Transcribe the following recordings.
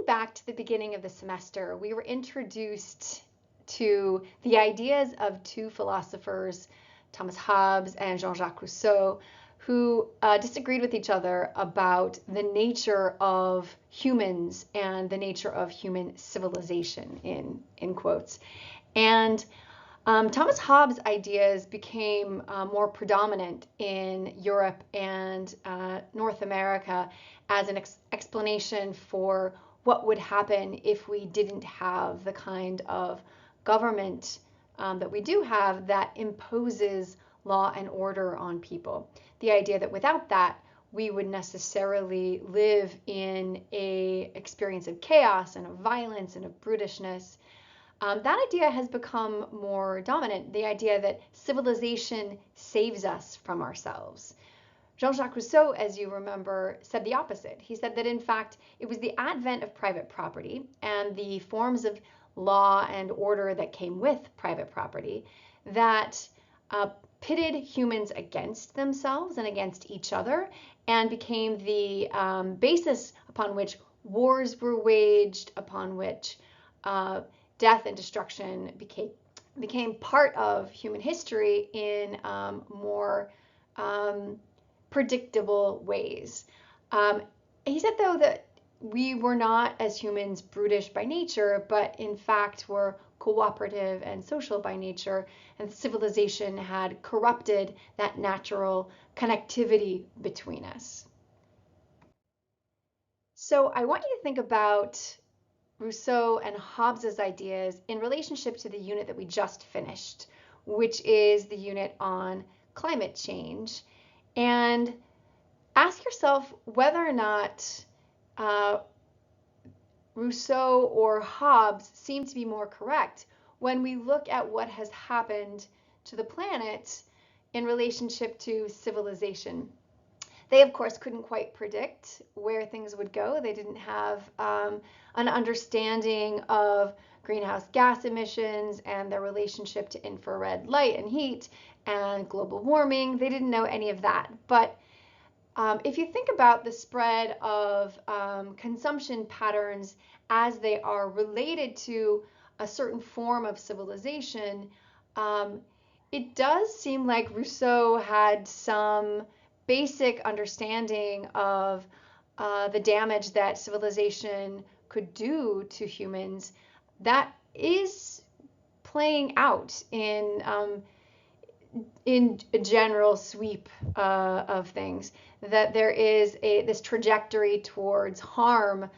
Thinking back to the beginning of the semester, we were introduced to the ideas of two philosophers, Thomas Hobbes and Jean-Jacques Rousseau, who disagreed with each other about the nature of humans and the nature of human civilization, in quotes. And Thomas Hobbes' ideas became more predominant in Europe and North America as an explanation for what would happen if we didn't have the kind of government that we do have that imposes law and order on people. The idea that without that, we would necessarily live in an experience of chaos and of violence and of brutishness. That idea has become more dominant, the idea that civilization saves us from ourselves. Jean-Jacques Rousseau, as you remember, said the opposite. He said that, in fact, it was the advent of private property and the forms of law and order that came with private property that pitted humans against themselves and against each other and became the basis upon which wars were waged, upon which death and destruction became part of human history in more predictable ways. He said, though, that we were not, as humans, brutish by nature, but in fact were cooperative and social by nature, and civilization had corrupted that natural connectivity between us. So I want you to think about Rousseau and Hobbes's ideas in relationship to the unit that we just finished, which is the unit on climate change, and ask yourself whether or not Rousseau or Hobbes seem to be more correct when we look at what has happened to the planet in relationship to civilization. They, of course, couldn't quite predict where things would go. They didn't have an understanding of greenhouse gas emissions and their relationship to infrared light and heat and global warming. They didn't know any of that. But if you think about the spread of consumption patterns as they are related to a certain form of civilization, it does seem like Rousseau had some basic understanding of the damage that civilization could do to humans that is playing out in a general sweep of things, that there is this trajectory towards harm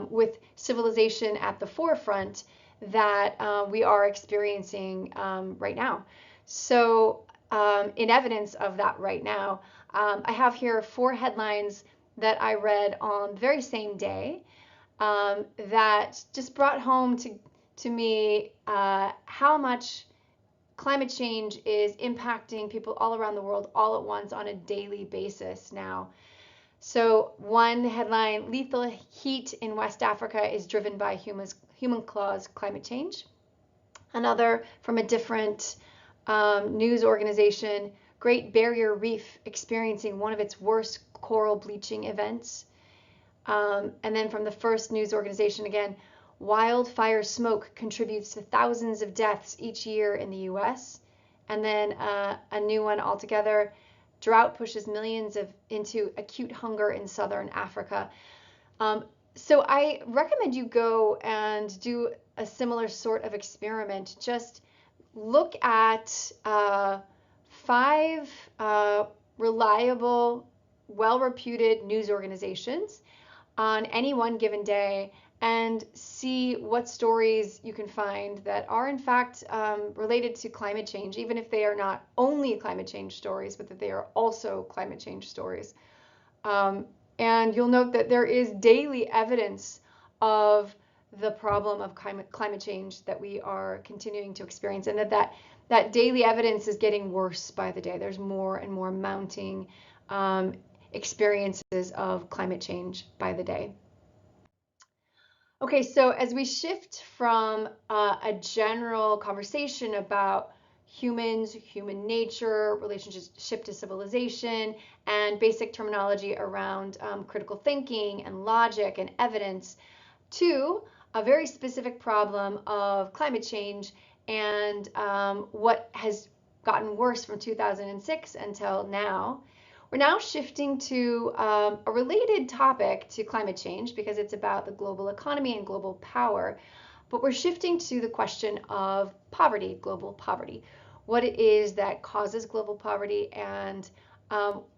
with civilization at the forefront that we are experiencing right now. So in evidence of that right now, I have here 4 headlines that I read on the very same day that just brought home to me how much climate change is impacting people all around the world all at once on a daily basis now. So one headline, lethal heat in West Africa is driven by human-caused climate change. Another from a different news organization, Great Barrier Reef experiencing one of its worst coral bleaching events. And then from the first news organization again, wildfire smoke contributes to thousands of deaths each year in the US. And then a new one altogether, drought pushes millions into acute hunger in southern Africa. So I recommend you go and do a similar sort of experiment. Just look at 5 reliable, well-reputed news organizations on any one given day and see what stories you can find that are in fact related to climate change, even if they are not only climate change stories, but that they are also climate change stories. And you'll note that there is daily evidence of the problem of climate change that we are continuing to experience, and that daily evidence is getting worse by the day. There's more and more mounting experiences of climate change by the day. Okay, so as we shift from a general conversation about humans, human nature, relationship to civilization, and basic terminology around critical thinking and logic and evidence, to a very specific problem of climate change and what has gotten worse from 2006 until now. We're now shifting to a related topic to climate change because it's about the global economy and global power, but we're shifting to the question of poverty, global poverty, what it is that causes global poverty, and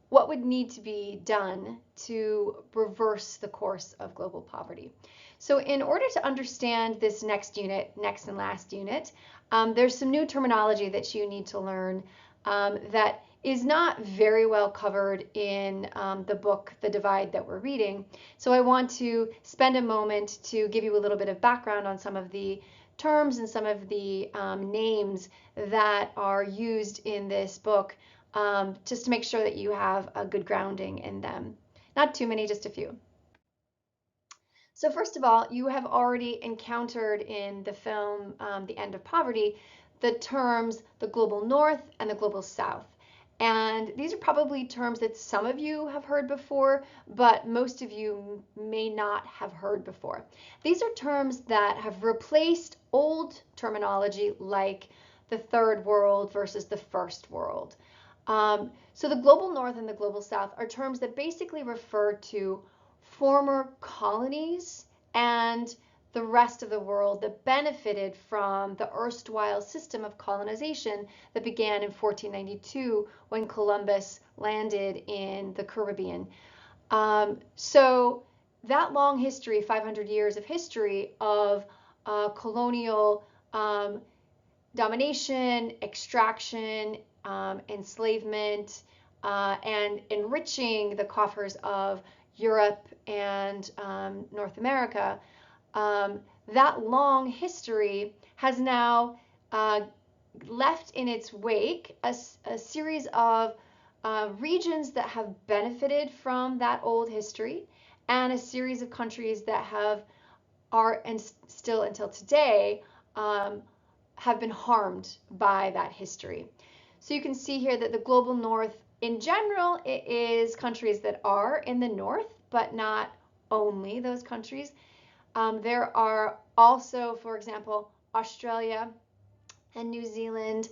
what would need to be done to reverse the course of global poverty. So in order to understand this next and last unit, there's some new terminology that you need to learn that is not very well covered in the book, The Divide, that we're reading. So I want to spend a moment to give you a little bit of background on some of the terms and some of the names that are used in this book, just to make sure that you have a good grounding in them. Not too many, just a few. So first of all, you have already encountered in the film The End of Poverty the terms the global north and the global south. And these are probably terms that some of you have heard before, but most of you may not have heard before. These are terms that have replaced old terminology like the third world versus the first world. So the global north and the global south are terms that basically refer to former colonies and the rest of the world that benefited from the erstwhile system of colonization that began in 1492 when Columbus landed in the Caribbean. So that long history, 500 years of history of colonial domination, extraction, enslavement, and enriching the coffers of Europe and North America, that long history has now left in its wake a series of regions that have benefited from that old history, and a series of countries that are and still until today have been harmed by that history. So you can see here that the global north in general, it is countries that are in the north, but not only those countries. There are also, for example, Australia and New Zealand,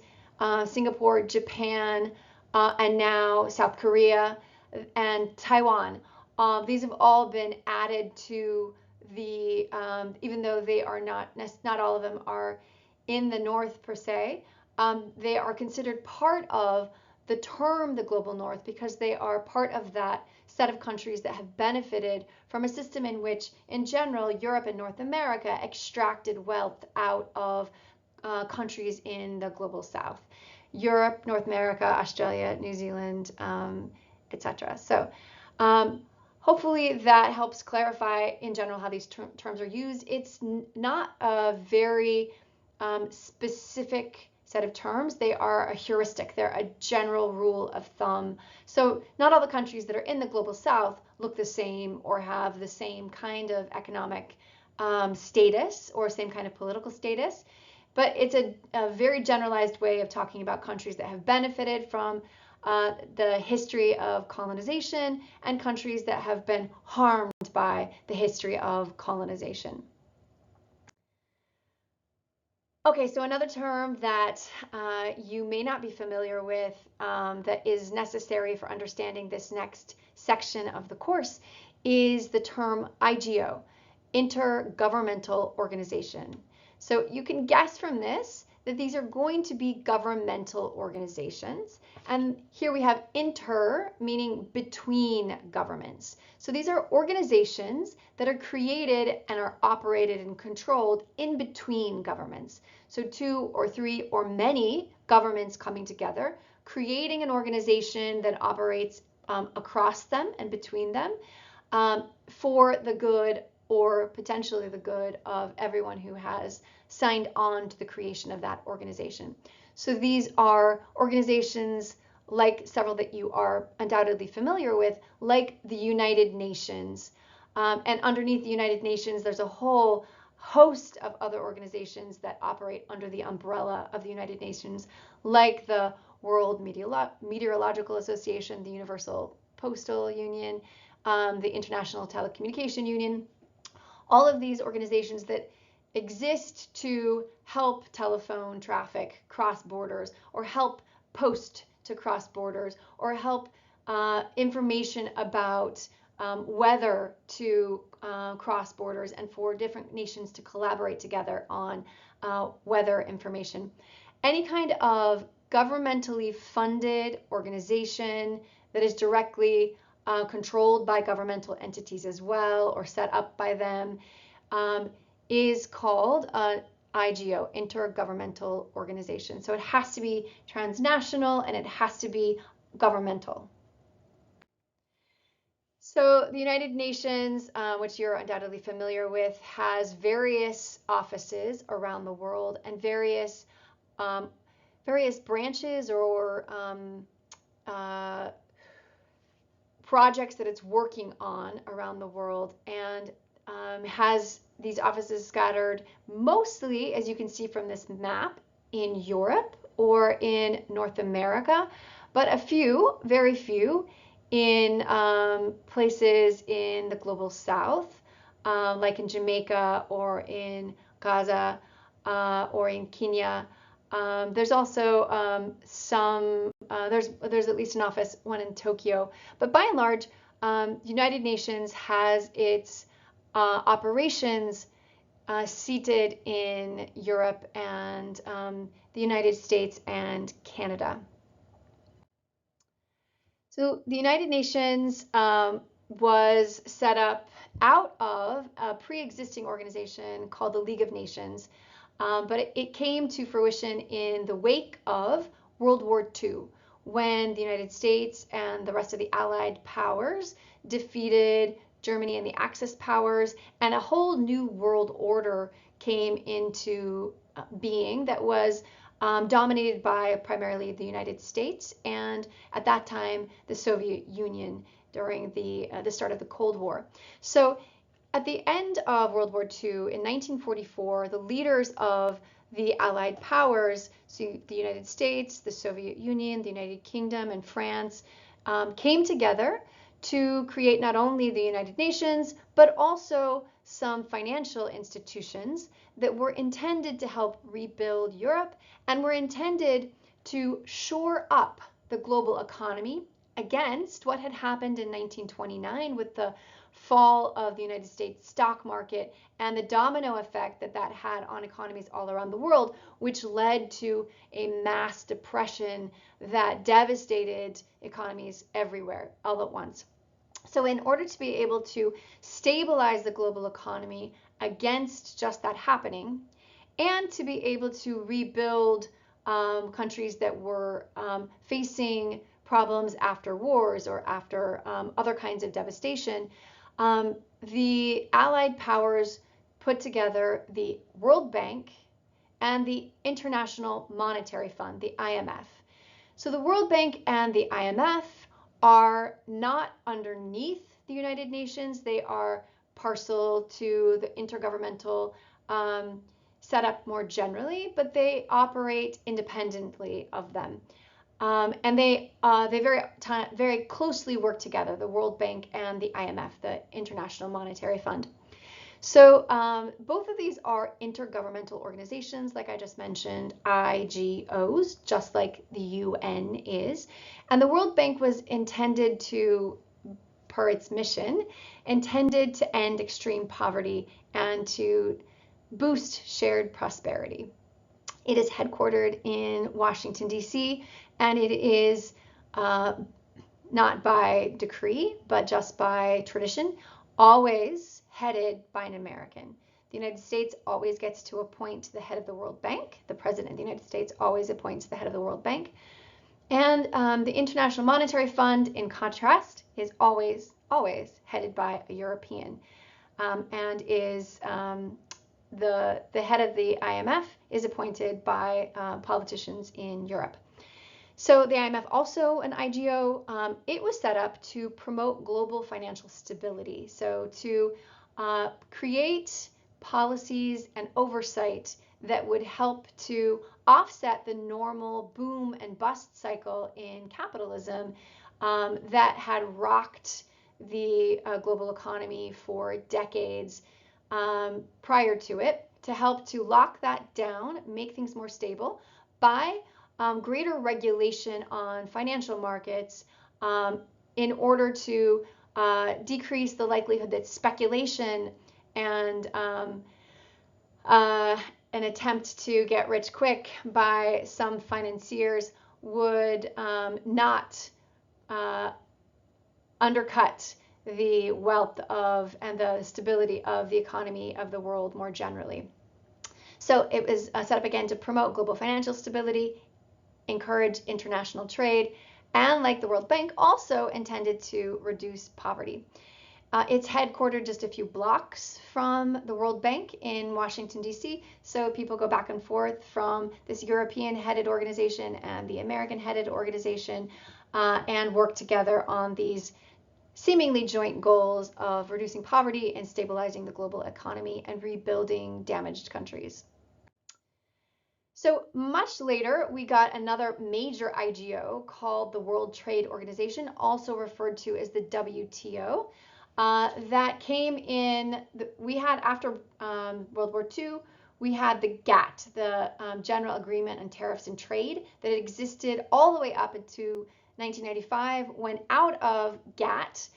Singapore, Japan, and now South Korea and Taiwan. These have all been added to the, even though they are not all of them are in the north per se, they are considered part of the term the global north because they are part of that set of countries that have benefited from a system in which, in general, Europe and North America extracted wealth out of countries in the global south. Europe, North America, Australia, New Zealand, etc. So hopefully that helps clarify in general how these terms are used. It's not a very specific set of terms. They are a heuristic. They're a general rule of thumb. So not all the countries that are in the global south look the same or have the same kind of economic status or same kind of political status, but it's a very generalized way of talking about countries that have benefited from the history of colonization and countries that have been harmed by the history of colonization. Okay, so another term that you may not be familiar with that is necessary for understanding this next section of the course is the term IGO, Intergovernmental Organization. So you can guess from this that these are going to be governmental organizations. And here we have inter, meaning between governments. So these are organizations that are created and are operated and controlled in between governments. So two or three or many governments coming together, creating an organization that operates across them and between them for the good or potentially the good of everyone who has signed on to the creation of that organization. So these are organizations like several that you are undoubtedly familiar with, like the United Nations. And underneath the United Nations, there's a whole host of other organizations that operate under the umbrella of the United Nations, like the World Meteorological Association, the Universal Postal Union, the International Telecommunication Union. all of these organizations that exist to help telephone traffic cross borders, or help post to cross borders, or help information about weather to cross borders, and for different nations to collaborate together on weather information. Any kind of governmentally funded organization that is directly controlled by governmental entities as well, or set up by them, is called an IGO, Intergovernmental Organization. So it has to be transnational and it has to be governmental. So the United Nations, which you're undoubtedly familiar with, has various offices around the world and various branches or projects that it's working on around the world, and has these offices scattered mostly, as you can see from this map, in Europe or in North America, but a few, very few, in places in the global south, like in Jamaica or in Gaza or in Kenya. There's also there's at least an office, one in Tokyo, but by and large, United Nations has its operations seated in Europe and the United States and Canada. So the United Nations was set up out of a pre-existing organization called the League of Nations, but it came to fruition in the wake of World War II, when the United States and the rest of the Allied powers defeated Germany and the Axis powers, and a whole new world order came into being that was dominated by primarily the United States and, at that time, the Soviet Union during the start of the Cold War. So at the end of World War II, in 1944, the leaders of the Allied powers, so the United States, the Soviet Union, the United Kingdom, and France, came together to create not only the United Nations, but also some financial institutions that were intended to help rebuild Europe and were intended to shore up the global economy against what had happened in 1929 with the fall of the United States stock market and the domino effect that that had on economies all around the world, which led to a mass depression that devastated economies everywhere all at once. So in order to be able to stabilize the global economy against just that happening, and to be able to rebuild countries that were facing problems after wars or after other kinds of devastation, the Allied powers put together the World Bank and the International Monetary Fund, the IMF. So the World Bank and the IMF are not underneath the United Nations. They are parcel to the intergovernmental setup more generally, but they operate independently of them. And they very closely work together, the World Bank and the IMF, the International Monetary Fund. So both of these are intergovernmental organizations, like I just mentioned, IGOs, just like the UN is. And the World Bank was intended to, per its mission, intended to end extreme poverty and to boost shared prosperity. It is headquartered in Washington, D.C., and it is not by decree, but just by tradition, always headed by an American. The United States always gets to appoint the head of the World Bank. The President of the United States always appoints the head of the World Bank. And the International Monetary Fund, in contrast, is always headed by a European, and is the head of the IMF is appointed by politicians in Europe. So the IMF, also an IGO, it was set up to promote global financial stability. So to create policies and oversight that would help to offset the normal boom and bust cycle in capitalism that had rocked the global economy for decades, prior to it to help to lock that down, make things more stable by greater regulation on financial markets in order to decrease the likelihood that speculation and an attempt to get rich quick by some financiers would not undercut the wealth of and the stability of the economy of the world more generally. So it was set up again to promote global financial stability, encourage international trade, and like the World Bank, also intended to reduce poverty. It's headquartered just a few blocks from the World Bank in Washington, D.C., so people go back and forth from this European-headed organization and the American-headed organization and work together on these seemingly joint goals of reducing poverty and stabilizing the global economy and rebuilding damaged countries. So much later, we got another major IGO called the World Trade Organization, also referred to as the WTO, that came in, we had after World War II, we had the GATT, the General Agreement on Tariffs and Trade, that existed all the way up into 1995, when out of GATT,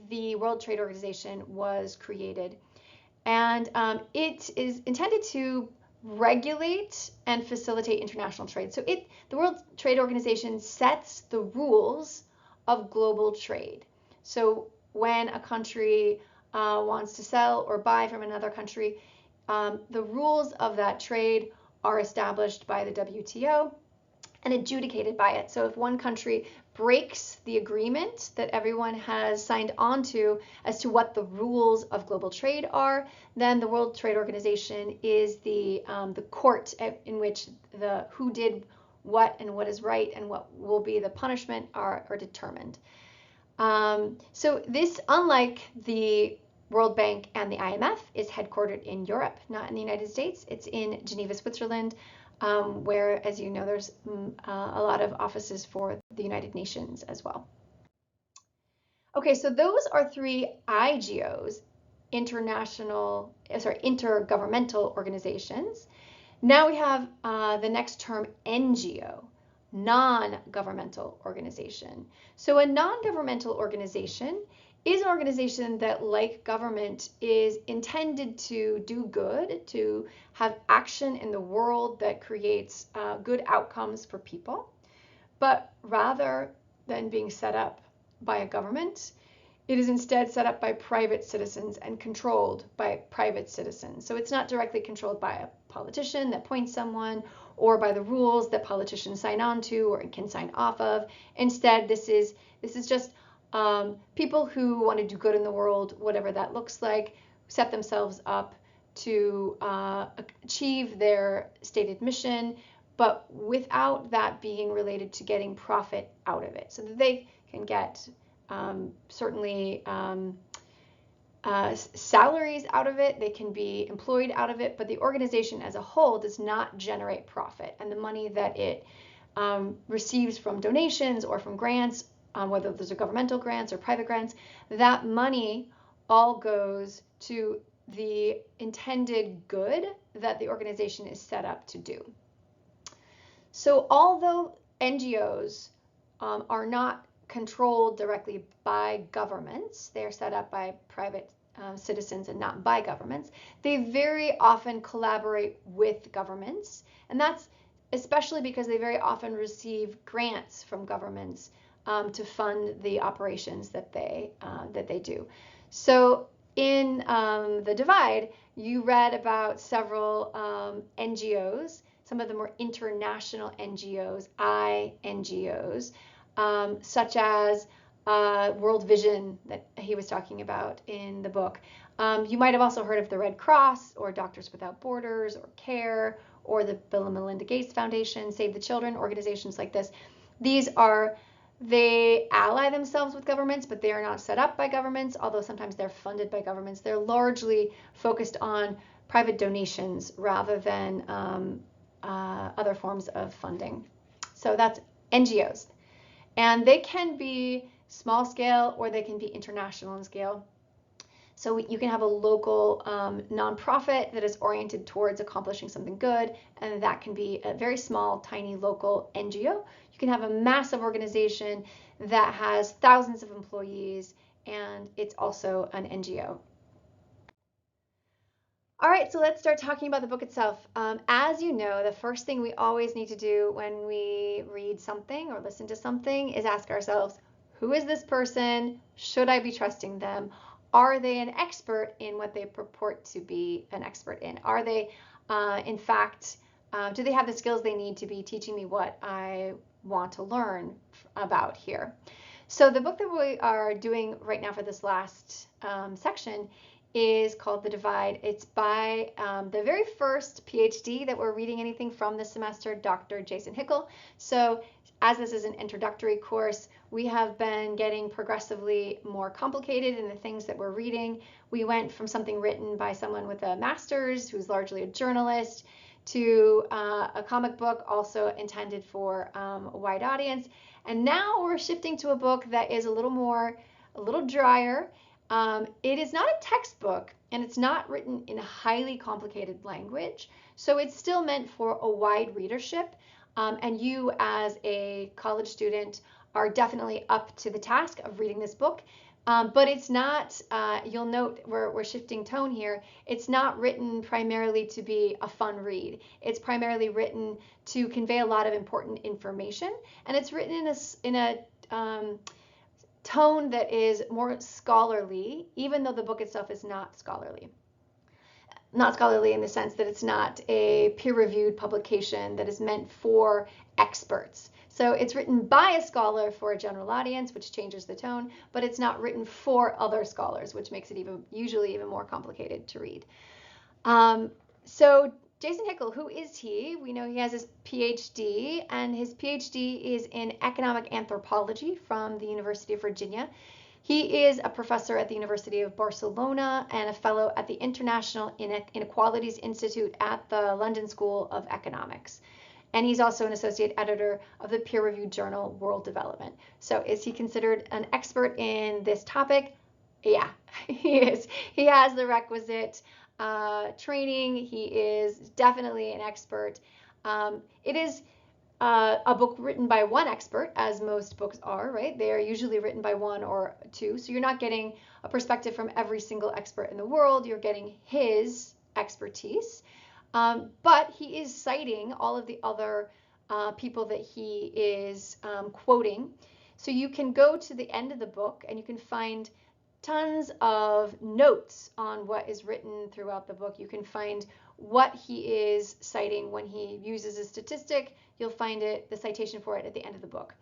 the World Trade Organization was created. And it is intended to regulate and facilitate international trade. So the World Trade Organization sets the rules of global trade. So when a country wants to sell or buy from another country, the rules of that trade are established by the WTO and adjudicated by it. So if one country breaks the agreement that everyone has signed on to as to what the rules of global trade are, then the World Trade Organization is the court in which the who did what and what is right and what will be the punishment are determined. So this, unlike the World Bank and the IMF, is headquartered in Europe, not in the United States. It's in Geneva, Switzerland, where, as you know, there's a lot of offices for the United Nations as well. Okay, so those are three IGOs, intergovernmental organizations. Now we have the next term, NGO, non-governmental organization. So a non-governmental organization is an organization that, like government, is intended to do good, to have action in the world that creates good outcomes for people. But rather than being set up by a government, it is instead set up by private citizens and controlled by private citizens. So it's not directly controlled by a politician that appoints someone or by the rules that politicians sign on to or can sign off of. Instead, this is just people who want to do good in the world, whatever that looks like, set themselves up to achieve their stated mission, but without that being related to getting profit out of it, so that they can get certainly salaries out of it, they can be employed out of it, but the organization as a whole does not generate profit. And the money that it receives from donations or from grants, whether those are governmental grants or private grants, that money all goes to the intended good that the organization is set up to do. So although NGOs are not controlled directly by governments, they are set up by private citizens and not by governments, they very often collaborate with governments, and that's especially because they very often receive grants from governments to fund the operations that they do. So in the Divide, you read about several NGOs, some of the more international NGOs, INGOs, such as World Vision that he was talking about in the book. You might have also heard of the Red Cross or Doctors Without Borders or CARE or the Bill and Melinda Gates Foundation, Save the Children, organizations like this. They ally themselves with governments, but they are not set up by governments, although sometimes they're funded by governments. They're largely focused on private donations rather than other forms of funding. So that's NGOs. And they can be small scale or they can be international in scale. So you can have a local nonprofit that is oriented towards accomplishing something good, and that can be a very small, tiny local NGO. You can have a massive organization that has thousands of employees, and it's also an NGO. All right, so let's start talking about the book itself. As you know, the first thing we always need to do when we read something or listen to something is ask ourselves, who is this person? Should I be trusting them? Are they an expert in what they purport to be an expert in? Are they, in fact, do they have the skills they need to be teaching me what I want to learn about here? So the book that we are doing right now for this last section is called The Divide. It's by the very first PhD that we're reading anything from this semester, Dr. Jason Hickel. So as this is an introductory course, we have been getting progressively more complicated in the things that we're reading. We went from something written by someone with a master's who's largely a journalist to a comic book also intended for a wide audience. And now we're shifting to a book that is a little drier. It is not a textbook, and it's not written in a highly complicated language, so it's still meant for a wide readership, and you as a college student are definitely up to the task of reading this book, but it's not, you'll note we're shifting tone here, it's not written primarily to be a fun read. It's primarily written to convey a lot of important information, and it's written in a tone that is more scholarly, even though the book itself is not scholarly. Not scholarly in the sense that it's not a peer-reviewed publication that is meant for experts. So it's written by a scholar for a general audience, which changes the tone, but it's not written for other scholars, which makes it usually even more complicated to read. So Jason Hickel, who is he? We know he has his PhD, and his PhD is in economic anthropology from the University of Virginia. He is a professor at the University of Barcelona and a fellow at the International Inequalities Institute at the London School of Economics. And he's also an associate editor of the peer-reviewed journal World Development. So is he considered an expert in this topic? Yeah, he is. He has the requisite training. He is definitely an expert. It is a book written by one expert, as most books are, right? They are usually written by one or two. So you're not getting a perspective from every single expert in the world. You're getting his expertise. But he is citing all of the other people that he is quoting. So you can go to the end of the book and you can find tons of notes on what is written throughout the book. You can find what he is citing when he uses a statistic. You'll find the citation for it at the end of the book.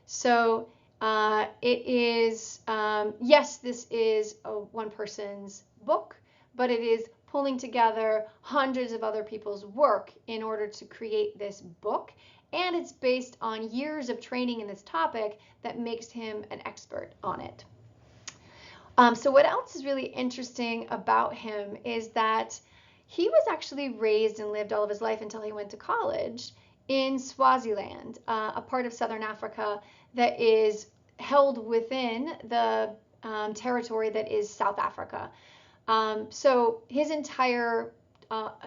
So it is, yes, this is a one person's book, but it is pulling together hundreds of other people's work in order to create this book. And it's based on years of training in this topic that makes him an expert on it. So what else is really interesting about him is that he was actually raised and lived all of his life until he went to college in Swaziland, a part of Southern Africa that is held within the territory that is South Africa. So his entire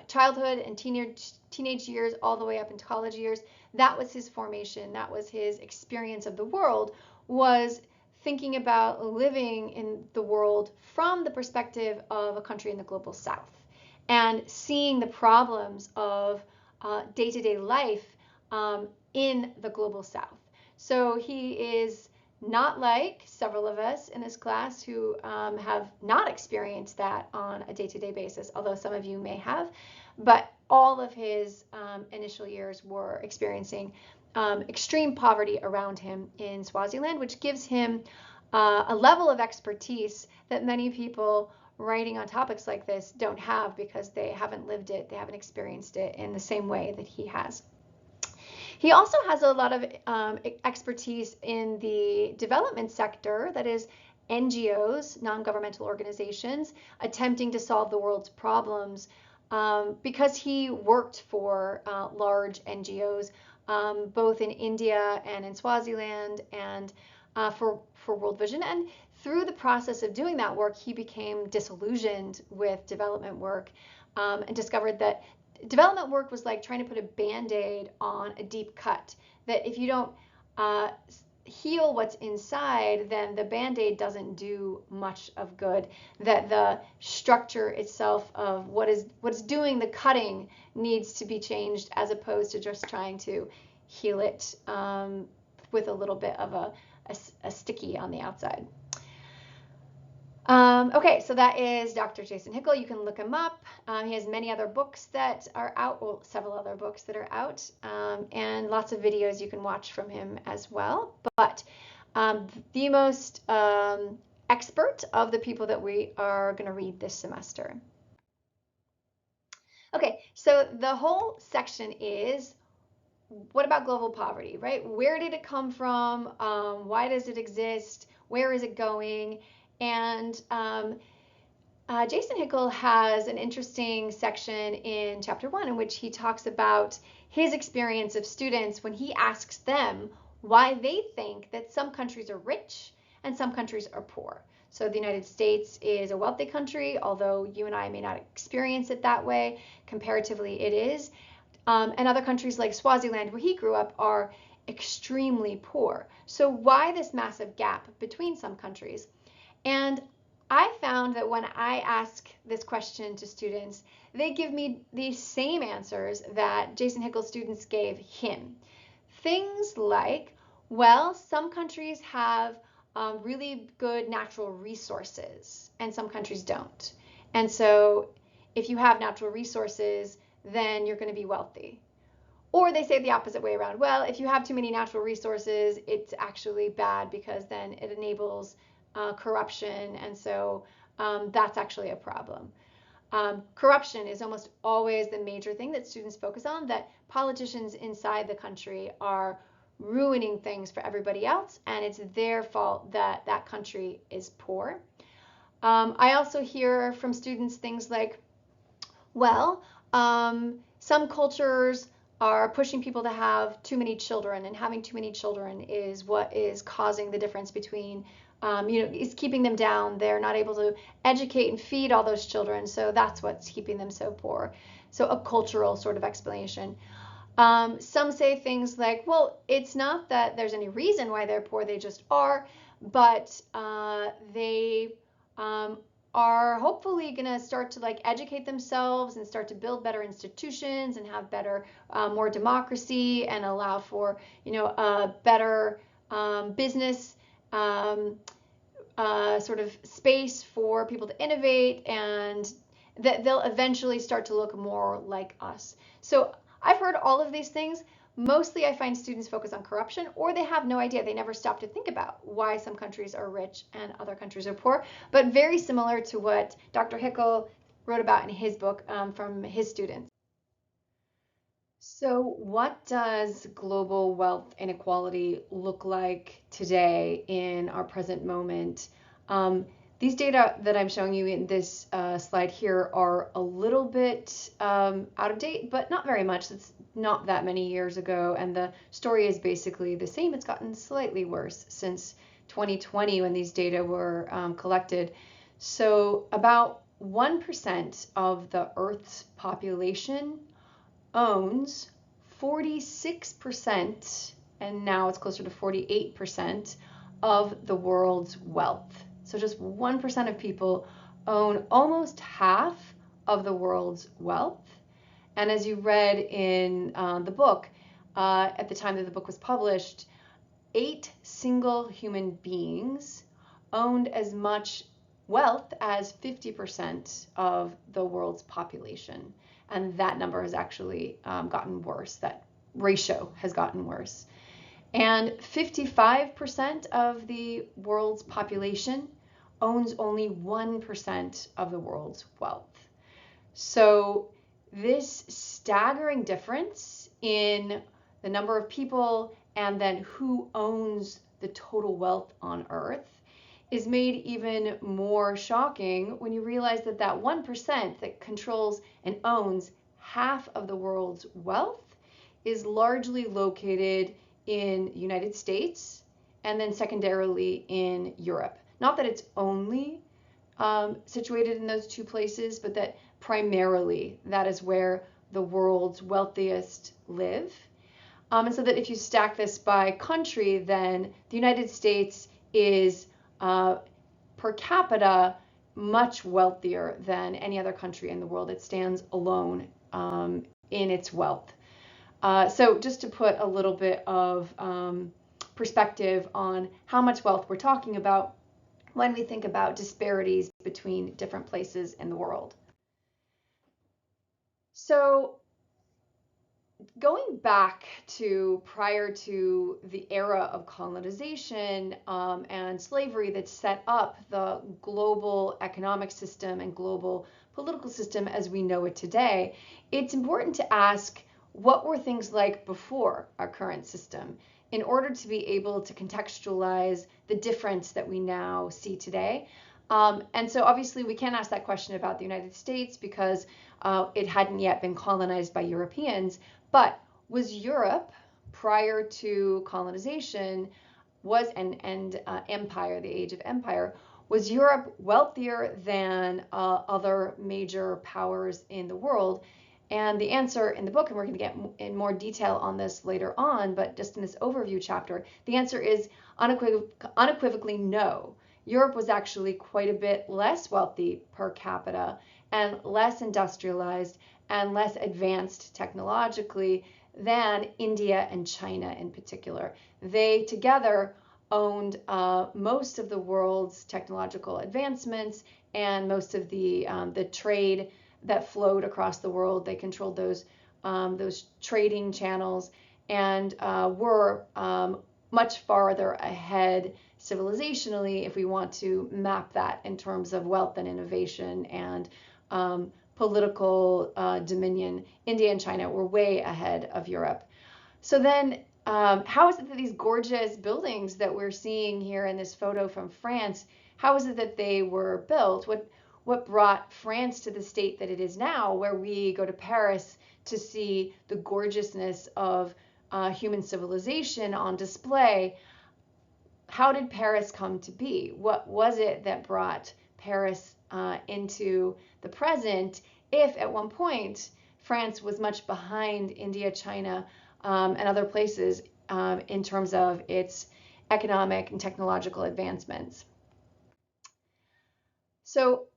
childhood and teenage years all the way up into college years, that was his formation, that was his experience of the world, was thinking about living in the world from the perspective of a country in the global south and seeing the problems of day-to-day life in the global south. So he is not like several of us in this class who have not experienced that on a day-to-day basis, although some of you may have, but all of his initial years were experiencing extreme poverty around him in Swaziland, which gives him a level of expertise that many people writing on topics like this don't have because they haven't lived it, they haven't experienced it in the same way that he has. He also has a lot of expertise in the development sector, that is NGOs, non-governmental organizations, attempting to solve the world's problems because he worked for large NGOs, both in India and in Swaziland, and for World Vision. And through the process of doing that work, he became disillusioned with development work, and discovered that development work was like trying to put a Band-Aid on a deep cut, that if you don't heal what's inside, then the Band-Aid doesn't do much of good, that the structure itself of what's doing the cutting needs to be changed, as opposed to just trying to heal it with a little bit of a sticky on the outside. Okay, so that is Dr. Jason Hickel. You can look him up. He has many other books that are out, well, several other books that are out, and lots of videos you can watch from him as well. But the most expert of the people that we are going to read this semester. Okay, so the whole section is, what about global poverty, right? Where did it come from? Why does it exist? Where is it going? And Jason Hickel has an interesting section in chapter 1 in which he talks about his experience of students when he asks them why they think that some countries are rich and some countries are poor. So the United States is a wealthy country, although you and I may not experience it that way. Comparatively, it is. And other countries like Swaziland, where he grew up, are extremely poor. So why this massive gap between some countries? And I found that when I ask this question to students, they give me the same answers that Jason Hickel's students gave him. Things like, well, some countries have really good natural resources and some countries don't. And so if you have natural resources, then you're going to be wealthy. Or they say the opposite way around. Well, if you have too many natural resources, it's actually bad because then it enables corruption, and so that's actually a problem. Corruption is almost always the major thing that students focus on, that politicians inside the country are ruining things for everybody else, and it's their fault that that country is poor. I also hear from students things like, well, some cultures are pushing people to have too many children, and having too many children is what is causing the difference between, is keeping them down. They're not able to educate and feed all those children, so that's what's keeping them so poor. So a cultural sort of explanation. Some say things like, well, it's not that there's any reason why they're poor, they just are, but they are hopefully going to start to educate themselves and start to build better institutions and have better, more democracy, and allow for, a better business sort of space for people to innovate, and that they'll eventually start to look more like us. So I've heard all of these things. Mostly I find students focus on corruption, or they have no idea. They never stop to think about why some countries are rich and other countries are poor, but very similar to what Dr. Hickel wrote about in his book from his students. So what does global wealth inequality look like today in our present moment? These data that I'm showing you in this slide here are a little bit out of date, but not very much. It's not that many years ago, and the story is basically the same. It's gotten slightly worse since 2020 when these data were collected. So about 1% of the Earth's population owns 46%, and now it's closer to 48% of the world's wealth. So just 1% of people own almost half of the world's wealth. And as you read in the book, at the time that the book was published, 8 single human beings owned as much wealth as 50% of the world's population. And that number has actually gotten worse. That ratio has gotten worse. And 55% of the world's population owns only 1% of the world's wealth. So this staggering difference in the number of people and then who owns the total wealth on Earth is made even more shocking when you realize that that 1% that controls and owns half of the world's wealth is largely located in the United States and then secondarily in Europe. not that it's only situated in those two places, but that primarily that is where the world's wealthiest live. And so that if you stack this by country, then the United States is per capita much wealthier than any other country in the world. It stands alone in its wealth. So just to put a little bit of perspective on how much wealth we're talking about when we think about disparities between different places in the world. So going back to prior to the era of colonization and slavery that set up the global economic system and global political system as we know it today, it's important to ask what were things like before our current system in order to be able to contextualize the difference that we now see today. And so obviously we can't ask that question about the United States because it hadn't yet been colonized by Europeans. But was Europe prior to colonization and empire, the age of empire, was Europe wealthier than other major powers in the world? And the answer in the book, and we're going to get in more detail on this later on, but just in this overview chapter, the answer is unequivocally no. Europe was actually quite a bit less wealthy per capita and less industrialized and less advanced technologically than India and China in particular. They together owned most of the world's technological advancements and most of the trade that flowed across the world. They controlled those trading channels and were much farther ahead civilizationally if we want to map that in terms of wealth and innovation and political dominion. India and China were way ahead of Europe. So then how is it that these gorgeous buildings that we're seeing here in this photo from France, how is it that they were built? What brought France to the state that it is now, where we go to Paris to see the gorgeousness of human civilization on display? How did Paris come to be? What was it that brought Paris into the present, if at one point France was much behind India, China, and other places in terms of its economic and technological advancements? So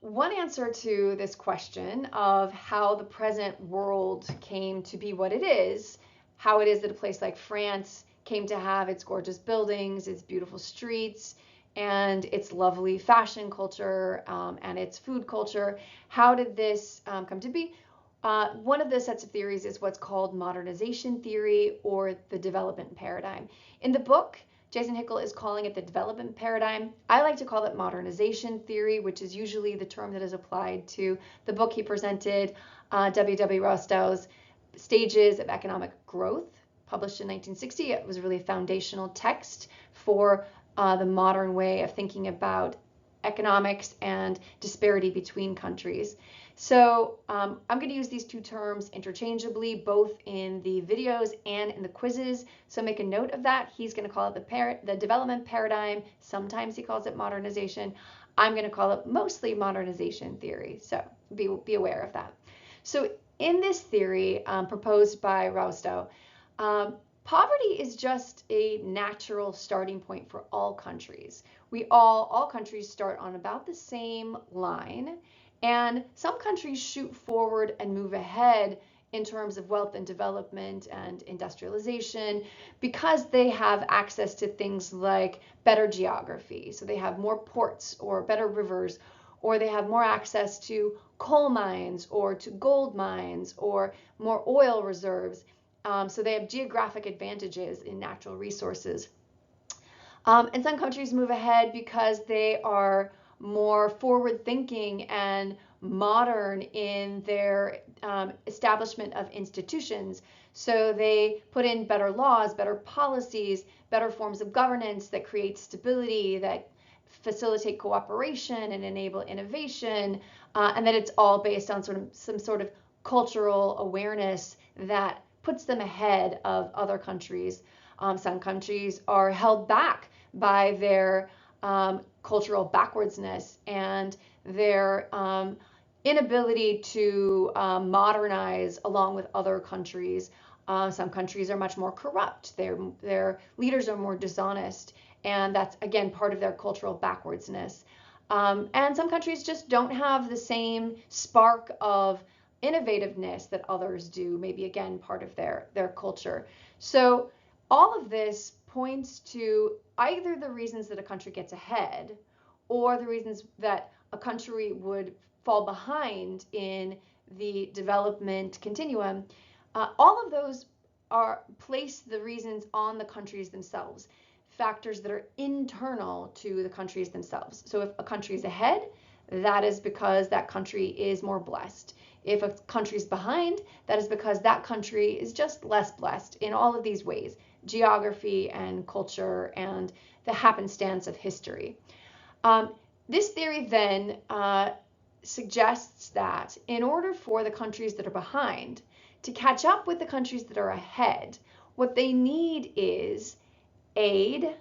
one answer to this question of how the present world came to be what it is, how it is that a place like France came to have its gorgeous buildings, its beautiful streets, and its lovely fashion culture and its food culture. How did this come to be? One of the sets of theories is what's called modernization theory or the development paradigm. In the book, Jason Hickel is calling it the development paradigm. I like to call it modernization theory, which is usually the term that is applied to the book he presented, W.W. Roustow's Stages of Economic Growth, published in 1960. It was really a foundational text for the modern way of thinking about economics and disparity between countries. So I'm going to use these two terms interchangeably, both in the videos and in the quizzes. So make a note of that. He's going to call it the development paradigm. Sometimes he calls it modernization. I'm going to call it mostly modernization theory. So be aware of that. So in this theory proposed by Rousseau, poverty is just a natural starting point for all countries. All countries start on about the same line, and some countries shoot forward and move ahead in terms of wealth and development and industrialization because they have access to things like better geography. So they have more ports or better rivers, or they have more access to coal mines or to gold mines or more oil reserves. So they have geographic advantages in natural resources. And some countries move ahead because they are more forward-thinking and modern in their establishment of institutions. So they put in better laws, better policies, better forms of governance that create stability, that facilitate cooperation and enable innovation, and that it's all based on some sort of cultural awareness that puts them ahead of other countries. Some countries are held back by their cultural backwardsness and their inability to modernize along with other countries. Some countries are much more corrupt. Their leaders are more dishonest, and that's, again, part of their cultural backwardsness. And some countries just don't have the same spark of innovativeness that others do, maybe, again, part of their culture. So all of this points to either the reasons that a country gets ahead or the reasons that a country would fall behind in the development continuum. All of those place the reasons on the countries themselves, factors that are internal to the countries themselves. So if a country is ahead, that is because that country is more blessed. If a country is behind, that is because that country is just less blessed in all of these ways: geography and culture and the happenstance of history. This theory then suggests that in order for the countries that are behind to catch up with the countries that are ahead, what they need is aid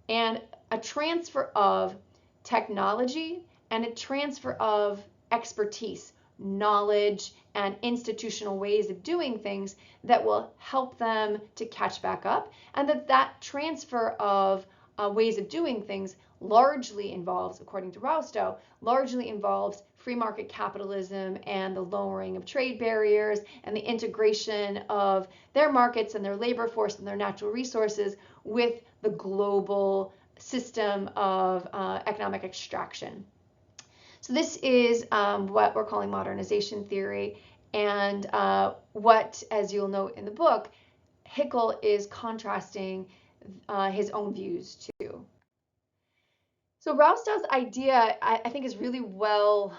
and a transfer of technology and a transfer of expertise, knowledge, and institutional ways of doing things that will help them to catch back up, and that transfer of ways of doing things largely involves, according to Rousseau, largely involves free market capitalism and the lowering of trade barriers and the integration of their markets and their labor force and their natural resources with the global system of economic extraction. So this is what we're calling modernization theory, and what, as you'll note in the book, Hickel is contrasting his own views to. So Rousseau's idea, I think, is really well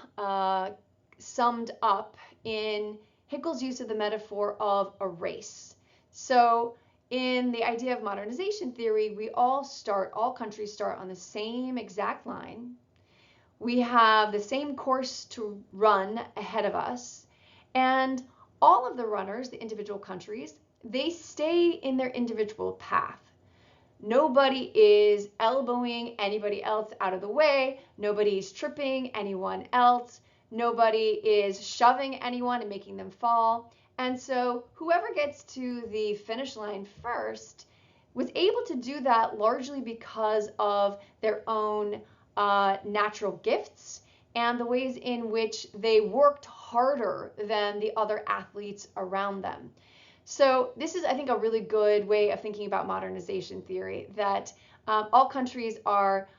summed up in Hickel's use of the metaphor of a race. So in the idea of modernization theory, all countries start on the same exact line. We have the same course to run ahead of us, and all of the runners, the individual countries, they stay in their individual path. Nobody is elbowing anybody else out of the way. Nobody's tripping anyone else. Nobody is shoving anyone and making them fall. And so whoever gets to the finish line first was able to do that largely because of their own natural gifts and the ways in which they worked harder than the other athletes around them. So this is, I think, a really good way of thinking about modernization theory, that all countries are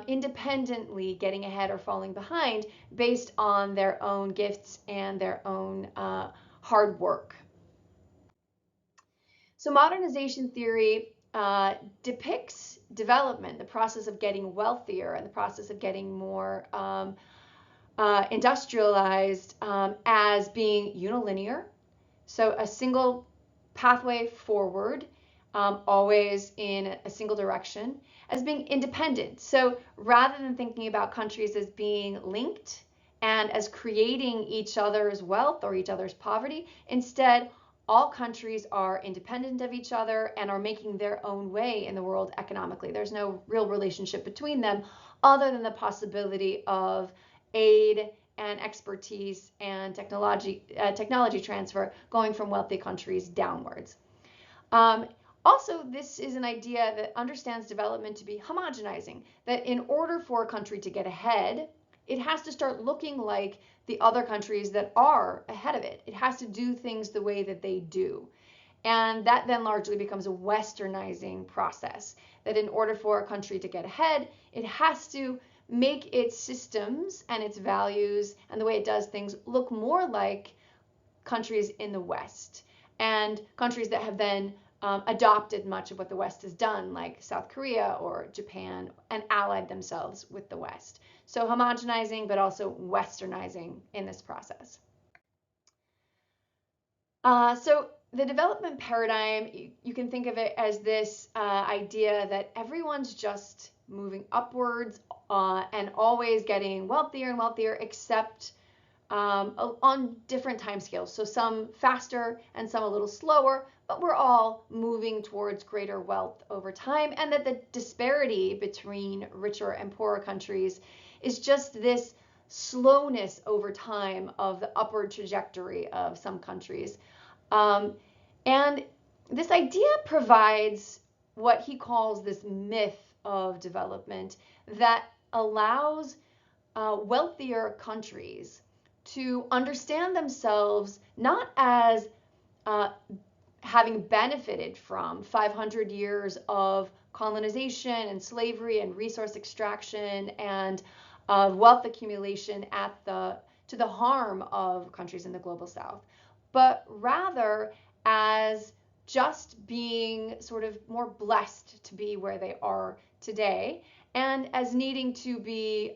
independently getting ahead or falling behind based on their own gifts and their own hard work. So modernization theory depicts development, the process of getting wealthier and the process of getting more industrialized, as being unilinear. So a single pathway forward, always in a single direction, as being independent. So rather than thinking about countries as being linked and as creating each other's wealth or each other's poverty, instead, all countries are independent of each other and are making their own way in the world economically. There's no real relationship between them other than the possibility of aid and expertise and technology transfer going from wealthy countries downwards. Also, this is an idea that understands development to be homogenizing, that in order for a country to get ahead, it has to start looking like the other countries that are ahead of it. It has to do things the way that they do. And that then largely becomes a westernizing process, that in order for a country to get ahead, it has to make its systems and its values and the way it does things look more like countries in the West, and countries that have then adopted much of what the West has done, like South Korea or Japan, and allied themselves with the West. So homogenizing, but also westernizing in this process. So the development paradigm, you can think of it as this idea that everyone's just moving upwards and always getting wealthier and wealthier, except on different timescales. So some faster and some a little slower, but we're all moving towards greater wealth over time, and that the disparity between richer and poorer countries is just this slowness over time of the upward trajectory of some countries. And this idea provides what he calls this myth of development that allows wealthier countries to understand themselves not as having benefited from 500 years of colonization and slavery and resource extraction and wealth accumulation to the harm of countries in the global south, but rather as just being sort of more blessed to be where they are today, and as needing to be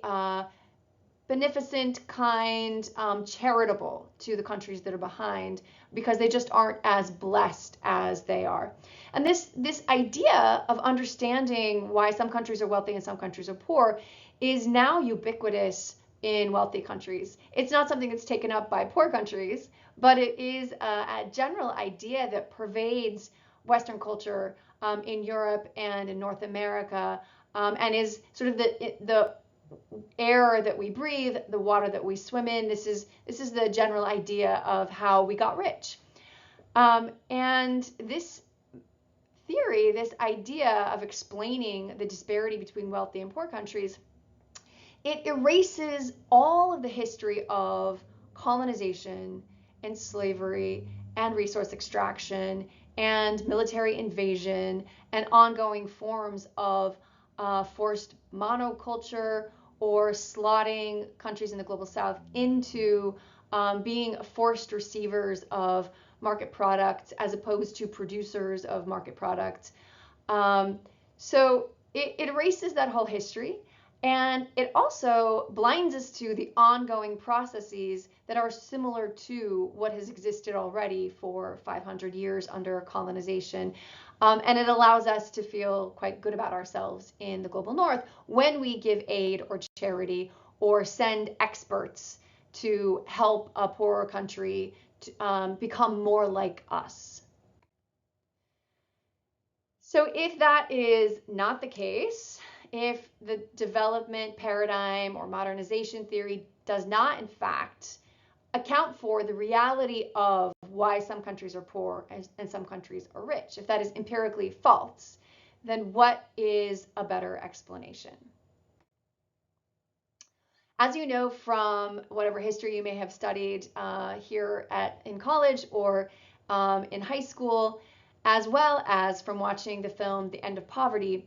beneficent, kind, charitable to the countries that are behind, because they just aren't as blessed as they are. And this idea of understanding why some countries are wealthy and some countries are poor is now ubiquitous in wealthy countries. It's not something that's taken up by poor countries, but it is a general idea that pervades Western culture in Europe and in North America, and is sort of the air that we breathe, the water that we swim in. This is the general idea of how we got rich. And this theory, this idea of explaining the disparity between wealthy and poor countries, it erases all of the history of colonization and slavery and resource extraction and military invasion and ongoing forms of forced monoculture or slotting countries in the global south into being forced receivers of market products as opposed to producers of market products. So it erases that whole history, and it also blinds us to the ongoing processes that are similar to what has existed already for 500 years under colonization. And it allows us to feel quite good about ourselves in the global north when we give aid or charity or send experts to help a poorer country to become more like us. So if that is not the case, if the development paradigm or modernization theory does not, in fact, account for the reality of why some countries are poor and some countries are rich, if that is empirically false, then what is a better explanation? As you know from whatever history you may have studied here in college or in high school, as well as from watching the film The End of Poverty,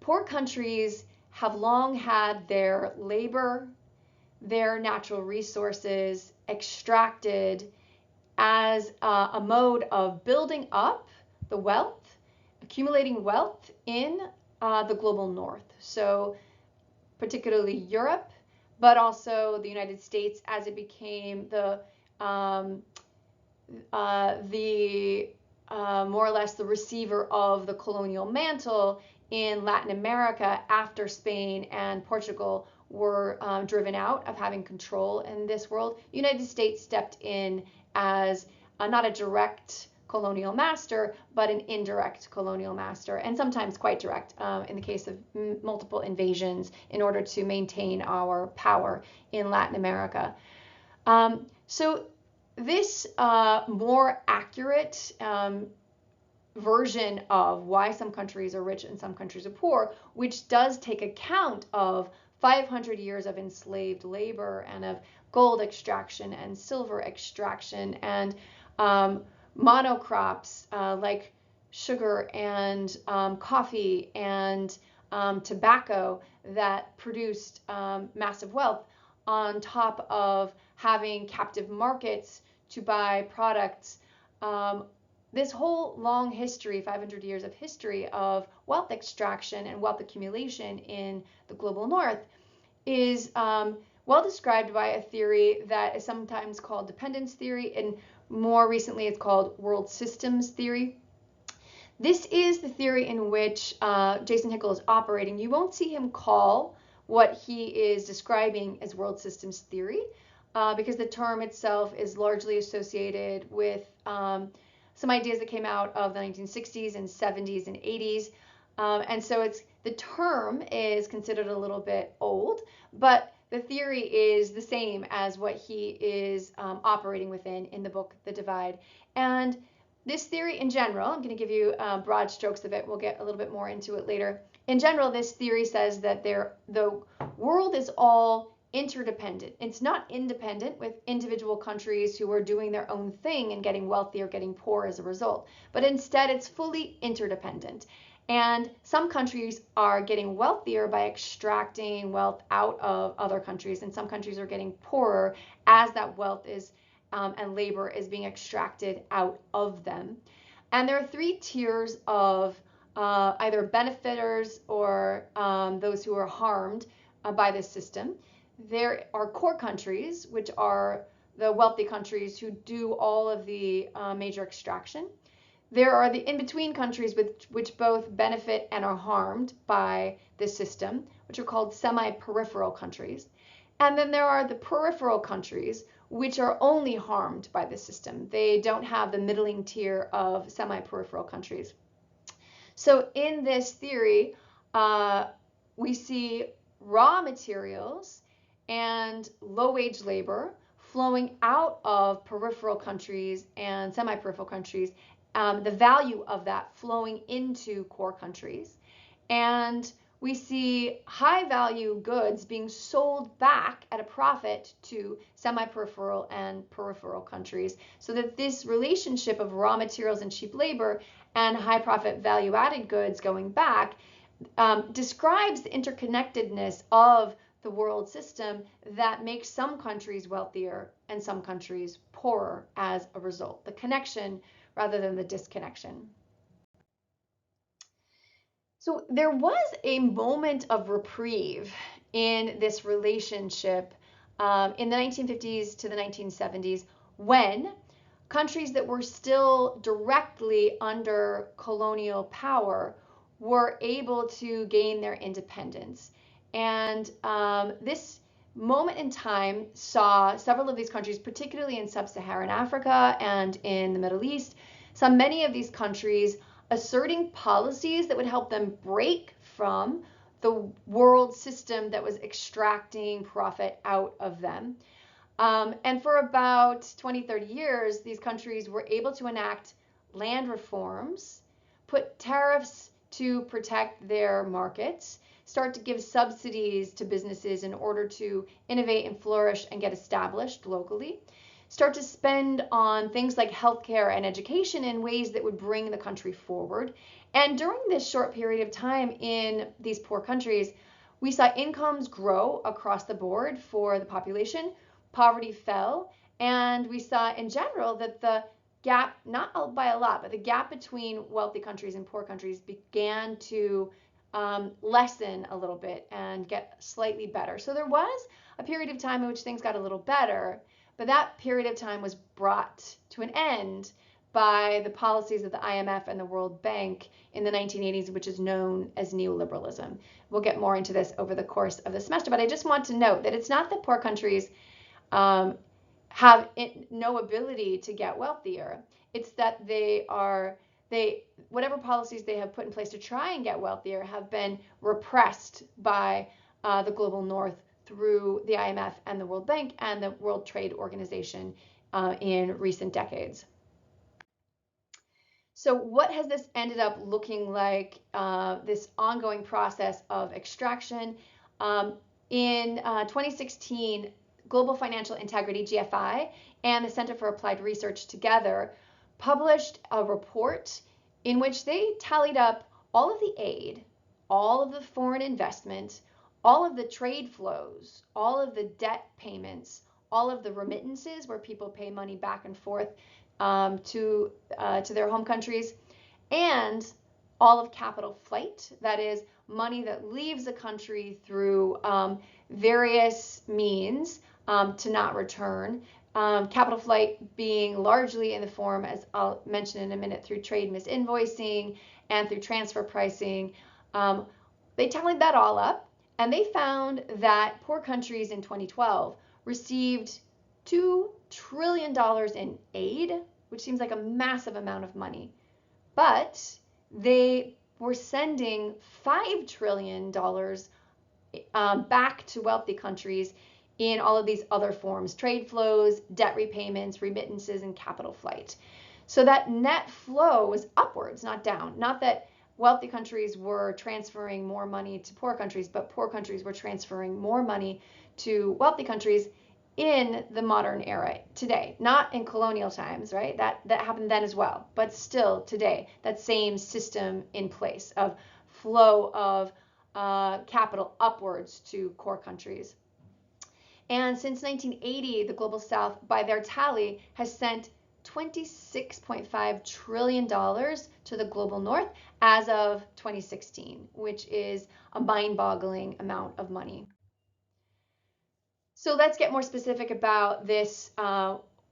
poor countries have long had their labor, their natural resources extracted as a mode of building up the wealth, accumulating wealth in the global north. So particularly Europe, but also the United States as it became the more or less the receiver of the colonial mantle in Latin America after Spain and Portugal were driven out of having control in this world. The United States stepped in as not a direct colonial master, but an indirect colonial master, and sometimes quite direct in the case of multiple invasions in order to maintain our power in Latin America. So this more accurate version of why some countries are rich and some countries are poor, which does take account of 500 years of enslaved labor and of gold extraction and silver extraction and monocrops like sugar and coffee and tobacco that produced massive wealth, on top of having captive markets to buy products. This whole long history, 500 years of history of wealth extraction and wealth accumulation in the global north is well described by a theory that is sometimes called dependence theory, and more recently it's called world systems theory. This is the theory in which Jason Hickel is operating. You won't see him call what he is describing as world systems theory, because the term itself is largely associated with some ideas that came out of the 1960s and 70s and 80s. And so the term is considered a little bit old, but the theory is the same as what he is operating within in the book, The Divide. And this theory in general, I'm going to give you broad strokes of it. We'll get a little bit more into it later. In general, this theory says that the world is all interdependent. It's not independent with individual countries who are doing their own thing and getting wealthy or getting poor as a result, but instead it's fully interdependent. And some countries are getting wealthier by extracting wealth out of other countries, and some countries are getting poorer as that wealth is and labor is being extracted out of them. And there are three tiers of either benefiters or those who are harmed by this system. There are core countries, which are the wealthy countries who do all of the major extraction. There are the in-between countries which both benefit and are harmed by this system, which are called semi-peripheral countries. And then there are the peripheral countries, which are only harmed by the system. They don't have the middling tier of semi-peripheral countries. So in this theory, we see raw materials and low-wage labor flowing out of peripheral countries and semi-peripheral countries, the value of that flowing into core countries. And we see high-value goods being sold back at a profit to semi-peripheral and peripheral countries, so that this relationship of raw materials and cheap labor and high-profit value-added goods going back describes the interconnectedness of the world system that makes some countries wealthier and some countries poorer as a result. The connection rather than the disconnection. So there was a moment of reprieve in this relationship in the 1950s to the 1970s when countries that were still directly under colonial power were able to gain their independence. And this moment in time saw several of these countries, particularly in sub-Saharan Africa and in the Middle East, saw many of these countries asserting policies that would help them break from the world system that was extracting profit out of them. And for about 20, 30 years, these countries were able to enact land reforms, put tariffs to protect their markets, start to give subsidies to businesses in order to innovate and flourish and get established locally, start to spend on things like healthcare and education in ways that would bring the country forward. And during this short period of time in these poor countries, we saw incomes grow across the board for the population, poverty fell, and we saw in general that the gap, not by a lot, but the gap between wealthy countries and poor countries began to lessen a little bit and get slightly better. So there was a period of time in which things got a little better, but that period of time was brought to an end by the policies of the IMF and the World Bank in the 1980s, which is known as neoliberalism. We'll get more into this over the course of the semester, but I just want to note that it's not that poor countries have no ability to get wealthier. It's that whatever policies they have put in place to try and get wealthier have been repressed by the global north through the IMF and the World Bank and the World Trade Organization in recent decades. So what has this ended up looking like, this ongoing process of extraction? In 2016, Global Financial Integrity, GFI, and the Center for Applied Research together published a report in which they tallied up all of the aid, all of the foreign investment, all of the trade flows, all of the debt payments, all of the remittances where people pay money back and forth to their home countries, and all of capital flight, that is money that leaves a country through various means to not return. Capital flight being largely in the form, as I'll mention in a minute, through trade misinvoicing and through transfer pricing. They tallied that all up, and they found that poor countries in 2012 received $2 trillion in aid, which seems like a massive amount of money. But they were sending $5 trillion back to wealthy countries in all of these other forms: trade flows, debt repayments, remittances, and capital flight. So that net flow was upwards, not down. Not that wealthy countries were transferring more money to poor countries, but poor countries were transferring more money to wealthy countries in the modern era today, not in colonial times, right? That happened then as well, but still today, that same system in place of flow of capital upwards to core countries. And since 1980, the Global South, by their tally, has sent $26.5 trillion to the Global North as of 2016, which is a mind-boggling amount of money. So let's get more specific about this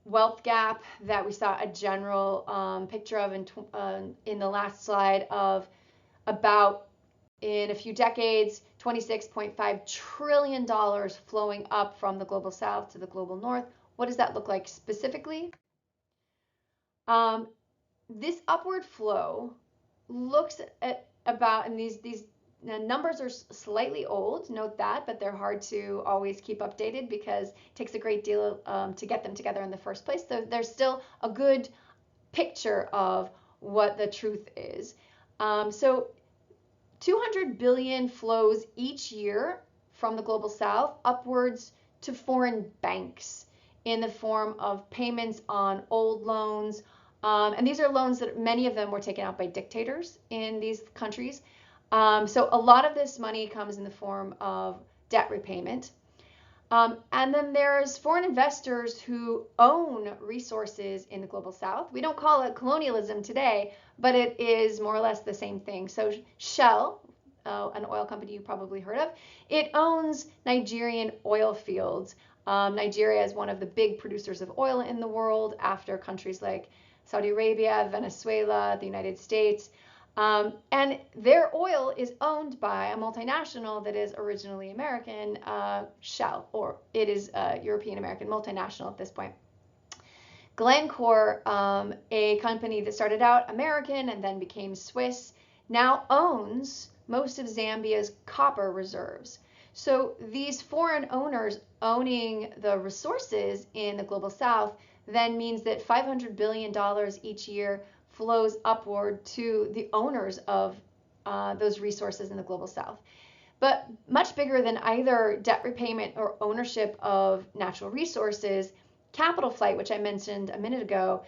wealth gap that we saw a general picture of in the last slide of about, in a few decades, $26.5 trillion flowing up from the Global South to the Global North. What does that look like specifically? This upward flow looks at about, and these numbers are slightly old, note that, but they're hard to always keep updated because it takes a great deal to get them together in the first place. So there's still a good picture of what the truth is. So 200 billion flows each year from the Global South upwards to foreign banks in the form of payments on old loans. And these are loans that many of them were taken out by dictators in these countries. So a lot of this money comes in the form of debt repayment. And then there's foreign investors who own resources in the Global South. We don't call it colonialism today, but it is more or less the same thing. So Shell, an oil company you probably heard of, it owns Nigerian oil fields. Nigeria is one of the big producers of oil in the world after countries like Saudi Arabia, Venezuela, the United States. And their oil is owned by a multinational that is originally American, Shell, or it is a European American multinational at this point. Glencore, a company that started out American and then became Swiss, now owns most of Zambia's copper reserves. So these foreign owners owning the resources in the Global South then means that $500 billion each year flows upward to the owners of those resources in the Global South. But much bigger than either debt repayment or ownership of natural resources, capital flight, which I mentioned a minute ago,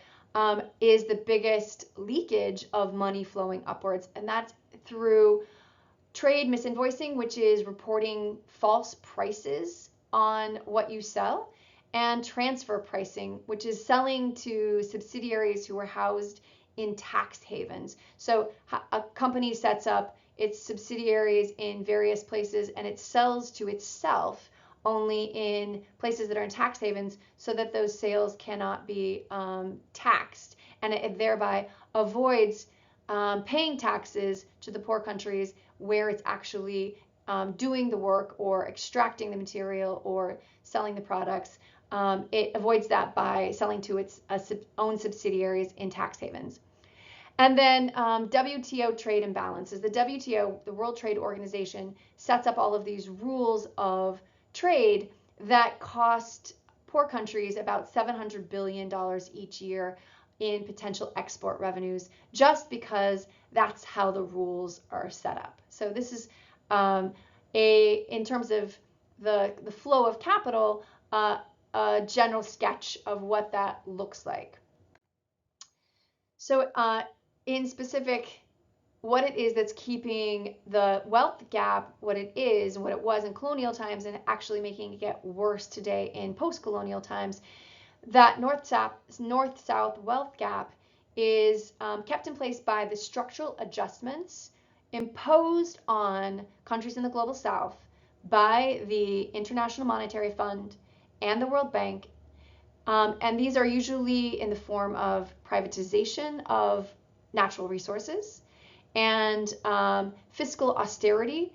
is the biggest leakage of money flowing upwards. And that's through trade misinvoicing, which is reporting false prices on what you sell, and transfer pricing, which is selling to subsidiaries who are housed in tax havens. So a company sets up its subsidiaries in various places and it sells to itself only in places that are in tax havens so that those sales cannot be taxed, and it thereby avoids paying taxes to the poor countries where it's actually doing the work or extracting the material or selling the products. It avoids that by selling to its own subsidiaries in tax havens. And then WTO trade imbalances. The WTO, the World Trade Organization, sets up all of these rules of trade that cost poor countries about $700 billion each year in potential export revenues, just because that's how the rules are set up. So this is in terms of the flow of capital, a general sketch of what that looks like. So in specific, what it is that's keeping the wealth gap what it is and what it was in colonial times and actually making it get worse today in post-colonial times, that north-south wealth gap is kept in place by the structural adjustments imposed on countries in the Global South by the International Monetary Fund and the World Bank. And these are usually in the form of privatization of natural resources and fiscal austerity,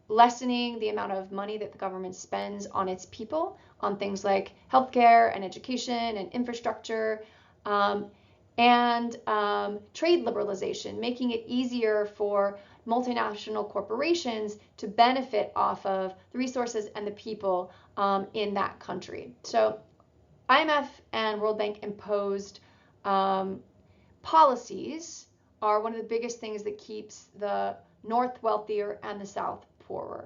lessening the amount of money that the government spends on its people, on things like healthcare and education and infrastructure, and trade liberalization, making it easier for multinational corporations to benefit off of the resources and the people in that country. So IMF and World Bank imposed policies are one of the biggest things that keeps the North wealthier and the South poorer.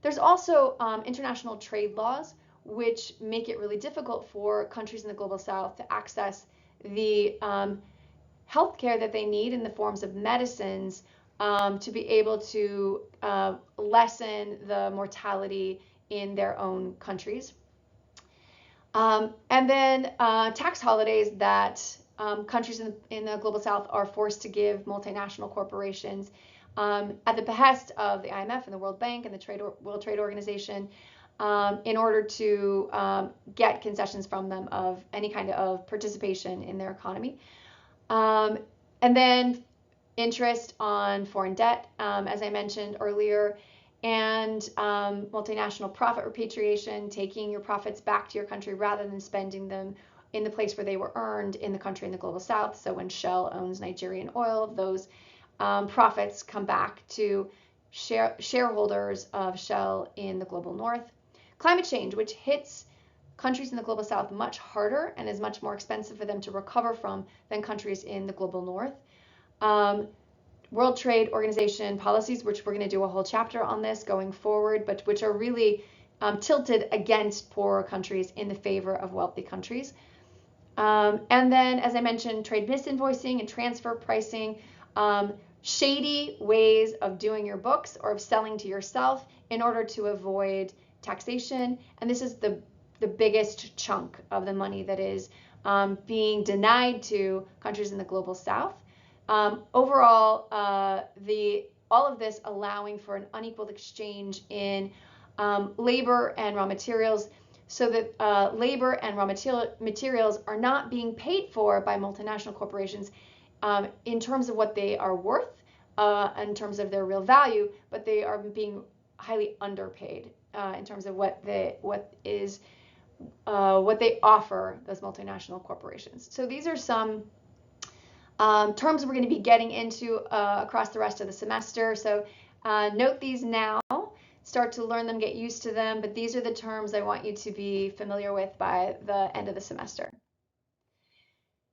There's also international trade laws, which make it really difficult for countries in the global South to access the healthcare that they need in the forms of medicines to be able to lessen the mortality in their own countries. And then tax holidays that countries in the global South are forced to give multinational corporations at the behest of the IMF and the World Bank and the World Trade Organization in order to get concessions from them of any kind of participation in their economy. And then interest on foreign debt, as I mentioned earlier, and multinational profit repatriation, taking your profits back to your country rather than spending them in the place where they were earned in the country in the global South. So when Shell owns Nigerian oil, those profits come back to shareholders of Shell in the global North. Climate change, which hits countries in the global South much harder and is much more expensive for them to recover from than countries in the global North. World Trade Organization policies, which we're going to do a whole chapter on this going forward, but which are really tilted against poorer countries in the favor of wealthy countries. And then, as I mentioned, trade misinvoicing and transfer pricing, shady ways of doing your books or of selling to yourself in order to avoid taxation. And this is the biggest chunk of the money that is being denied to countries in the global South. Overall, all of this allowing for an unequal exchange in labor and raw materials, so that labor and raw materials are not being paid for by multinational corporations in terms of what they are worth, in terms of their real value, but they are being highly underpaid in terms of what they offer those multinational corporations. So these are some terms we're going to be getting into across the rest of the semester. So note these now, start to learn them, get used to them, but these are the terms I want you to be familiar with by the end of the semester.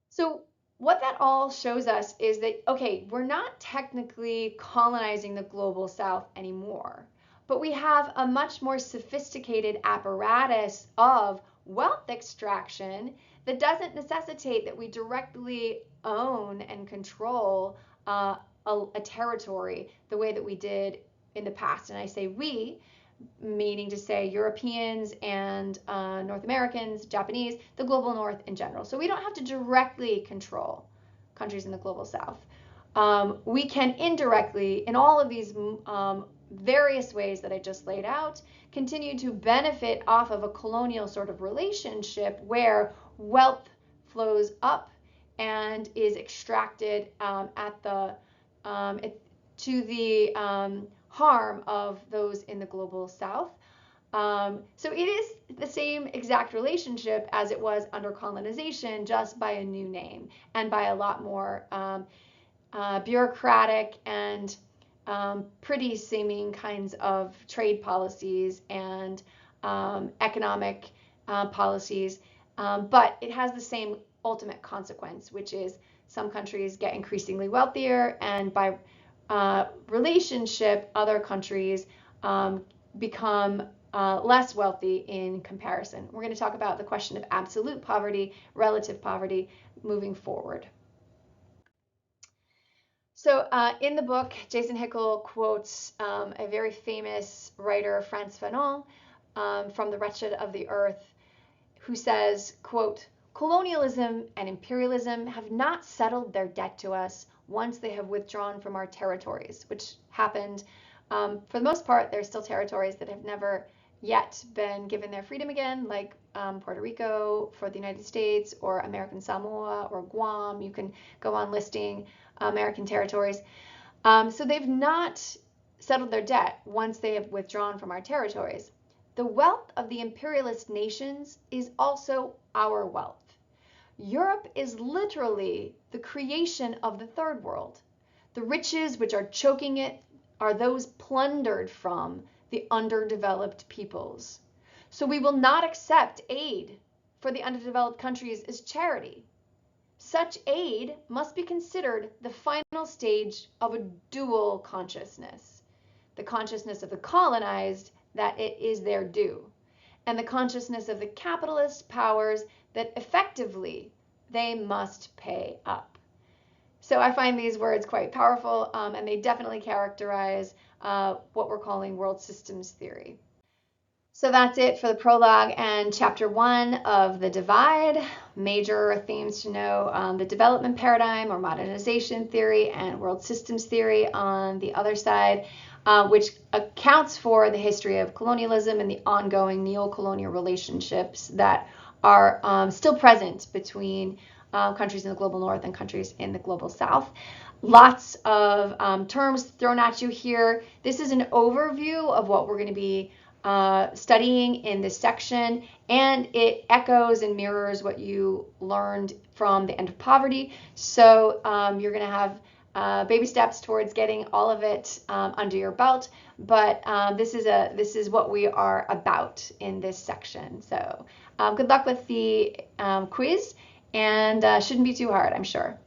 So what that all shows us is that, okay, we're not technically colonizing the global South anymore, but we have a much more sophisticated apparatus of wealth extraction that doesn't necessitate that we directly own and control a territory the way that we did in the past. And I say we, meaning to say Europeans and North Americans, Japanese, the global North in general. So we don't have to directly control countries in the global South. We can indirectly, in all of these various ways that I just laid out, continue to benefit off of a colonial sort of relationship where wealth flows up and is extracted to the harm of those in the global South. So it is the same exact relationship as it was under colonization, just by a new name and by a lot more bureaucratic and pretty seeming kinds of trade policies and economic policies. But it has the same ultimate consequence, which is some countries get increasingly wealthier, and by relationship, other countries become less wealthy in comparison. We're going to talk about the question of absolute poverty, relative poverty moving forward. So in the book, Jason Hickel quotes a very famous writer, Frantz Fanon, from The Wretched of the Earth, who says, quote, "Colonialism and imperialism have not settled their debt to us once they have withdrawn from our territories," which happened. For the most part, there's still territories that have never yet been given their freedom again, like Puerto Rico for the United States, or American Samoa, or Guam. You can go on listing American territories. So they've not settled their debt once they have withdrawn from our territories. The wealth of the imperialist nations is also our wealth. Europe is literally the creation of the third world. The riches which are choking it are those plundered from the underdeveloped peoples. So we will not accept aid for the underdeveloped countries as charity. Such aid must be considered the final stage of a dual consciousness. The consciousness of the colonized that it is their due, and the consciousness of the capitalist powers that effectively they must pay up. So I find these words quite powerful, and they definitely characterize what we're calling world systems theory. So that's it for the prologue and chapter 1 of The Divide. Major themes to know, the development paradigm or modernization theory and world systems theory on the other side, which accounts for the history of colonialism and the ongoing neo-colonial relationships that are still present between countries in the global north and countries in the global south. Lots of terms thrown at you here. This is an overview of what we're going to be studying in this section, and it echoes and mirrors what you learned from the End of Poverty. So you're going to have baby steps towards getting all of it under your belt, but this is what we are about in this section. So good luck with the quiz, and shouldn't be too hard, I'm sure.